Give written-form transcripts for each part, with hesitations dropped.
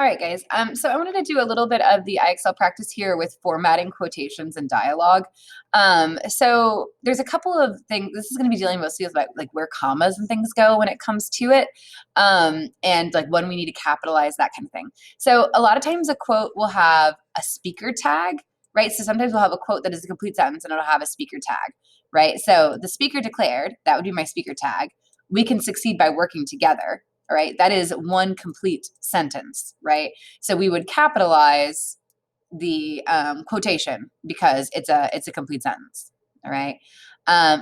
All right, guys. So I wanted to do a little bit of the IXL practice here with formatting quotations and dialogue. So there's a couple of things. This is going to be dealing mostly with like where commas and things go when it comes to it, and like when we need to capitalize, that kind of thing. So a lot of times a quote will have a speaker tag, right? So sometimes we'll have a quote that is a complete sentence and it'll have a speaker tag, right? So the speaker declared, that would be my speaker tag. We can succeed by working together. All right, that is one complete sentence, right? So we would capitalize the quotation because it's a complete sentence. All right.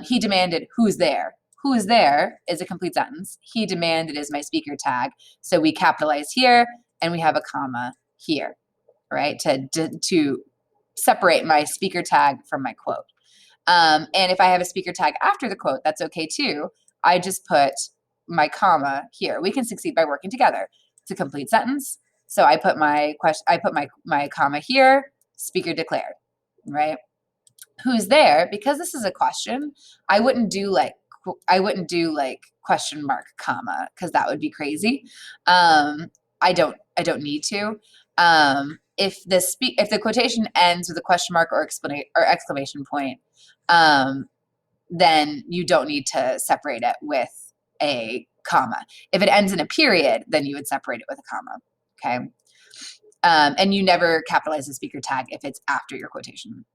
He demanded, "Who's there?" "Who is there" is a complete sentence. He demanded is my speaker tag, so we capitalize here and we have a comma here, right? To separate my speaker tag from my quote. And if I have a speaker tag after the quote, that's okay too. I just put my comma here. We can succeed by working together. It's a complete sentence. So I put my question, I put my comma here, speaker declared, right? Who's there? Because this is a question, I wouldn't do like question mark comma because that would be crazy. I don't need to. If the quotation ends with a question mark or exclamation point, then you don't need to separate it with a comma. If it ends in a period, then you would separate it with a comma, okay? And you never capitalize the speaker tag if it's after your quotation.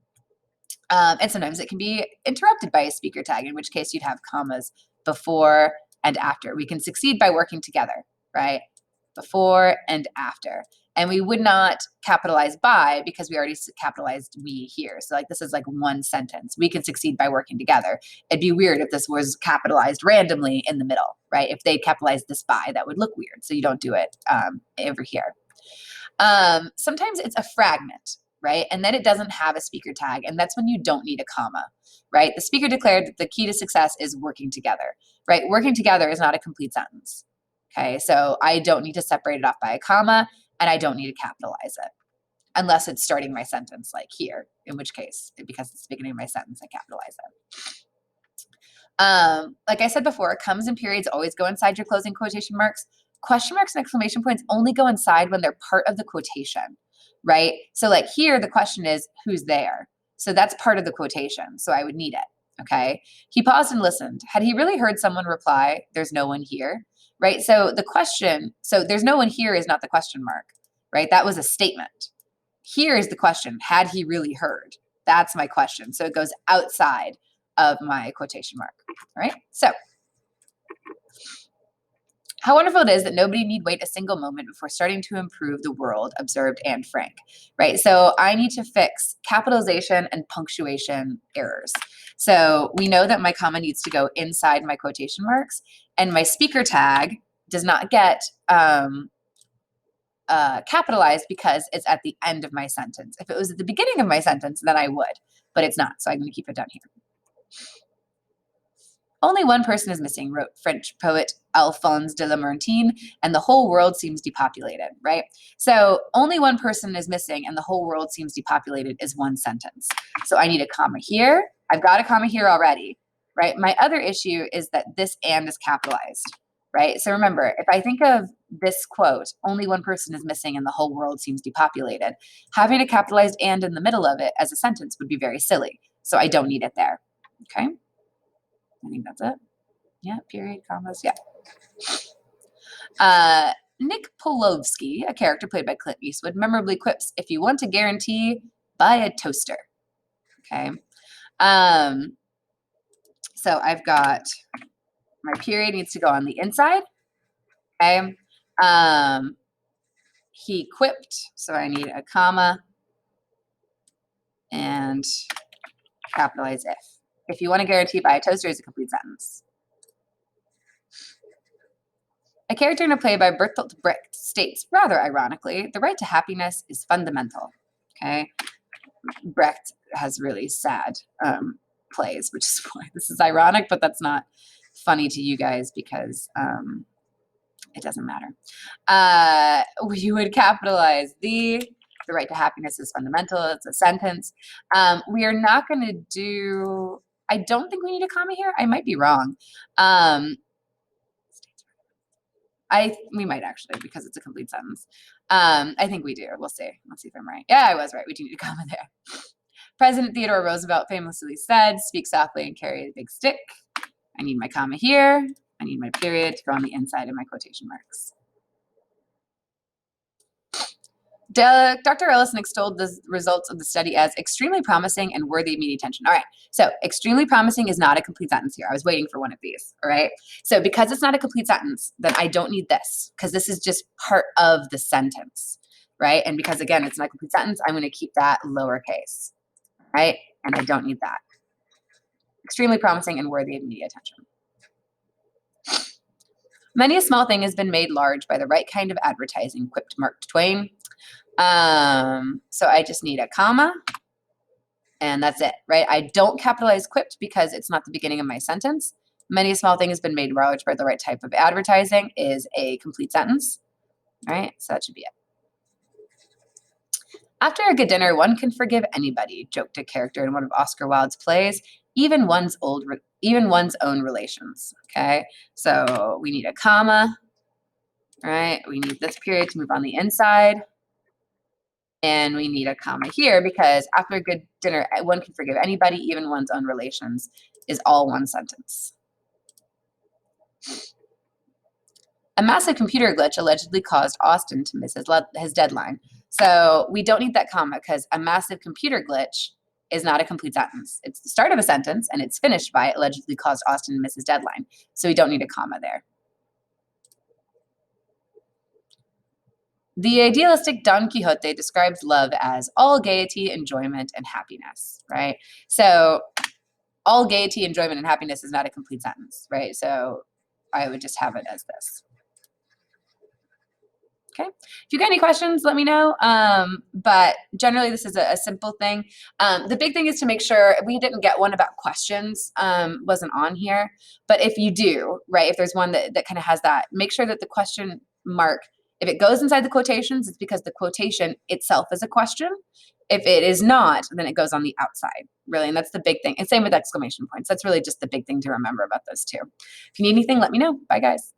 And sometimes it can be interrupted by a speaker tag, in which case you'd have commas before and after. We can succeed by working together, right? Before and after. And we would not capitalize by because we already capitalized we here. So like this is like one sentence. We can succeed by working together. It'd be weird if this was capitalized randomly in the middle, right? If they capitalized this by, that would look weird. So you don't do it over here. Sometimes it's a fragment, right? And then it doesn't have a speaker tag. And that's when you don't need a comma, right? The speaker declared that the key to success is working together, right? Working together is not a complete sentence. Okay, so I don't need to separate it off by a comma, and I don't need to capitalize it unless it's starting my sentence like here, in which case, because it's the beginning of my sentence, I capitalize it. Like I said before, commas and periods always go inside your closing quotation marks. Question marks and exclamation points only go inside when they're part of the quotation, right? So like here, the question is, who's there? So that's part of the quotation, so I would need it, okay? He paused and listened. Had he really heard someone reply, "There's no one here"? Right? So the question, so "there's no one here" is not the question mark, right? That was a statement. Here is the question, had he really heard? That's my question. So it goes outside of my quotation mark, right? So how wonderful it is that nobody need wait a single moment before starting to improve the world, observed Anne Frank, right? So I need to fix capitalization and punctuation errors. So we know that my comma needs to go inside my quotation marks, and my speaker tag does not get capitalized because it's at the end of my sentence. If it was at the beginning of my sentence, then I would, but it's not. So I'm going to keep it down here. Only one person is missing, wrote French poet Alphonse de Lamartine, and the whole world seems depopulated, right? So only one person is missing and the whole world seems depopulated is one sentence. So I need a comma here. I've got a comma here already, right? My other issue is that this "and" is capitalized, right? So remember, if I think of this quote, only one person is missing and the whole world seems depopulated, having a capitalized "and" in the middle of it as a sentence would be very silly. So I don't need it there, okay? I think that's it. Yeah, period, commas, yeah. Nick Polovsky, a character played by Clint Eastwood, memorably quips, "If you want a guarantee, buy a toaster." Okay. So I've got my period needs to go on the inside. Okay. He quipped, so I need a comma and capitalize if. If you want a guarantee, buy a toaster is a complete sentence. A character in a play by Bertolt Brecht states, rather ironically, "The right to happiness is fundamental." Okay. Brecht has really sad plays, which is why this is ironic, but that's not funny to you guys because it doesn't matter. You would capitalize the right to happiness is fundamental. It's a sentence. We are not going to do, I don't think we need a comma here. I might be wrong. We might actually, because it's a complete sentence. I think we do. We'll see. Let's see if I'm right. Yeah, I was right. We do need a comma there. President Theodore Roosevelt famously said, "Speak softly and carry a big stick." I need my comma here. I need my period to go on the inside of my quotation marks. Dr. Ellison extolled the results of the study as extremely promising and worthy of immediate attention. All right, so extremely promising is not a complete sentence here. I was waiting for one of these, all right? So because it's not a complete sentence, then I don't need this because this is just part of the sentence, right? And because, again, it's not a complete sentence, I'm going to keep that lowercase, right? And I don't need that. Extremely promising and worthy of immediate attention. Many a small thing has been made large by the right kind of advertising, quipped Mark Twain. So I just need a comma, and that's it, right? I don't capitalize quipped because it's not the beginning of my sentence. Many a small thing has been made large by the right type of advertising is a complete sentence, right? So that should be it. After a good dinner, one can forgive anybody, joked a character in one of Oscar Wilde's plays, even one's own relations. Okay, so we need a comma, right? We need this period to move on the inside. And we need a comma here because after a good dinner, one can forgive anybody, even one's own relations, is all one sentence. A massive computer glitch allegedly caused Austin to miss his deadline. So we don't need that comma because a massive computer glitch is not a complete sentence. It's the start of a sentence and it's finished by allegedly caused Austin to miss his deadline. So we don't need a comma there. The idealistic Don Quixote describes love as all gaiety, enjoyment, and happiness, right? So all gaiety, enjoyment, and happiness is not a complete sentence, right? So I would just have it as this. Okay. If you got any questions, let me know. But generally, this is a simple thing. The big thing is to make sure we didn't get one about questions, wasn't on here. But if you do, right, if there's one that kind of has that, make sure that the question mark, if it goes inside the quotations, it's because the quotation itself is a question. If it is not, then it goes on the outside, really. And that's the big thing. And same with exclamation points. That's really just the big thing to remember about those two. If you need anything, let me know. Bye, guys.